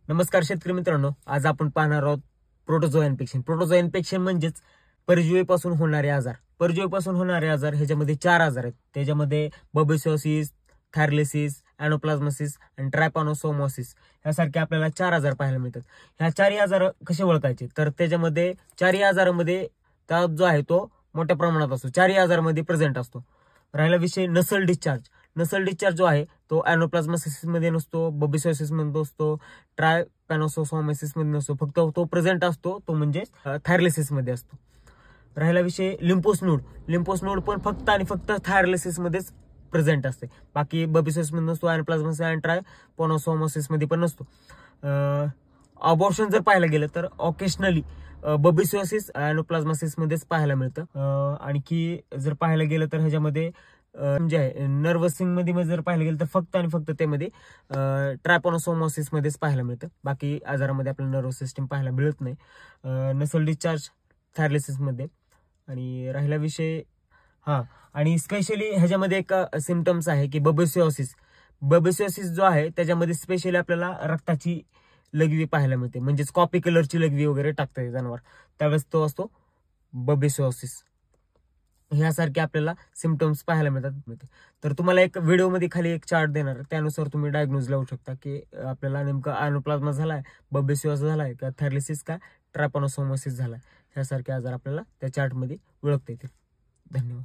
नमस्कार शेतकरी मित्रांनो, आज आपण पाहणार आहोत प्रोटोझोआ इन्फेक्शन. प्रोटोझोआ इन्फेक्शन म्हणजेच परजीवीपासून होणारे आजार. परजीवीपासून होणारे आजार ह्याच्यामध्ये 4 आजार आहेत. त्याच्यामध्ये बबेसिओसिस, थायरलिसिस, अॅनोप्लाझमोसिस आणि ट्रायपॅनोसोमोसिस यासारखे आपल्याला 4 आजार पाहायला मिळतात. ह्या 4 आजार कसे ओळखायचे, तर त्याच्यामध्ये 4 आजारामध्ये ताप जो आहे तो मोठ्या प्रमाणात असतो. 4 आजारामध्ये प्रेझेंट असतो. राहिला विषय नसल डिस्चार्ज. नसल डिस्चार्ज जो आहे तो अॅनोप्लाझमोसिस मध्ये नसतो, बबेसिओसिस मध्ये नसतो, ट्रायपॅनोसोमोसिस मध्ये नसतो. फक्त तो प्रेझेंट असतो तो म्हणजे थायरलिसिस मध्ये असतो. राहिला विषय लिम्फोस नोड. लिम्फोस नोड पण फक्त आणि फक्त थायरलिसिस मध्येच प्रेझेंट असते. बाकी बबेसिओसिस मध्ये नसतो, अॅनोप्लाझमोसिस आणि ट्रायपॅनोसोमोसिस मध्ये पण नसतो. अबॉर्शन जर पाहायला गेलं तर ऑकेशनली बबेसिओसिस अॅनोप्लाझमोसिस मध्येच पाहायला मिळतं. आणखी जर पाहायला गेलं तर ह्याच्यामध्ये जे आहे नर्वसिंग मध्ये जर पाहायला गेलं तर फक्त आणि फक्त त्यामध्ये ट्रायपॅनोसोमोसिस मध्येच पाहायला मिळतं. बाकी आजारामध्ये आपल्याला नर्वस सिस्टीम पाहायला मिळत नाही. नसल डिस्चार्ज थायरलिसिस मध्ये. आणि राहिला विषय आणि स्पेशली ह्याच्यामध्ये एक सिम्पटम्स आहे की बबेसिओसिस. बबेसिओसिस जो आहे त्याच्यामध्ये स्पेशली आपल्याला रक्ताची लघवी पाहायला मिळते, म्हणजेच कॉफी कलरची लघवी वगैरे टाकते जनावर, त्यावेळेस तो असतो बबेसिओसिस. ह्यासारखे आपल्याला सिम्पटम्स पाहायला मिळतात. तर तुम्हाला एक व्हिडिओमध्ये खाली एक चार्ट देणार, त्यानुसार तुम्ही डायग्नोज लावू शकता की आपल्याला नेमकं अॅनोप्लाझमा झालाय, बबेसिओसिस झालाय का थायरलिसिस का ट्रायपॅनोसोमोसिस झालाय. ह्यासारखे आजार आपल्याला त्या चार्टमध्ये ओळखता येतील. धन्यवाद.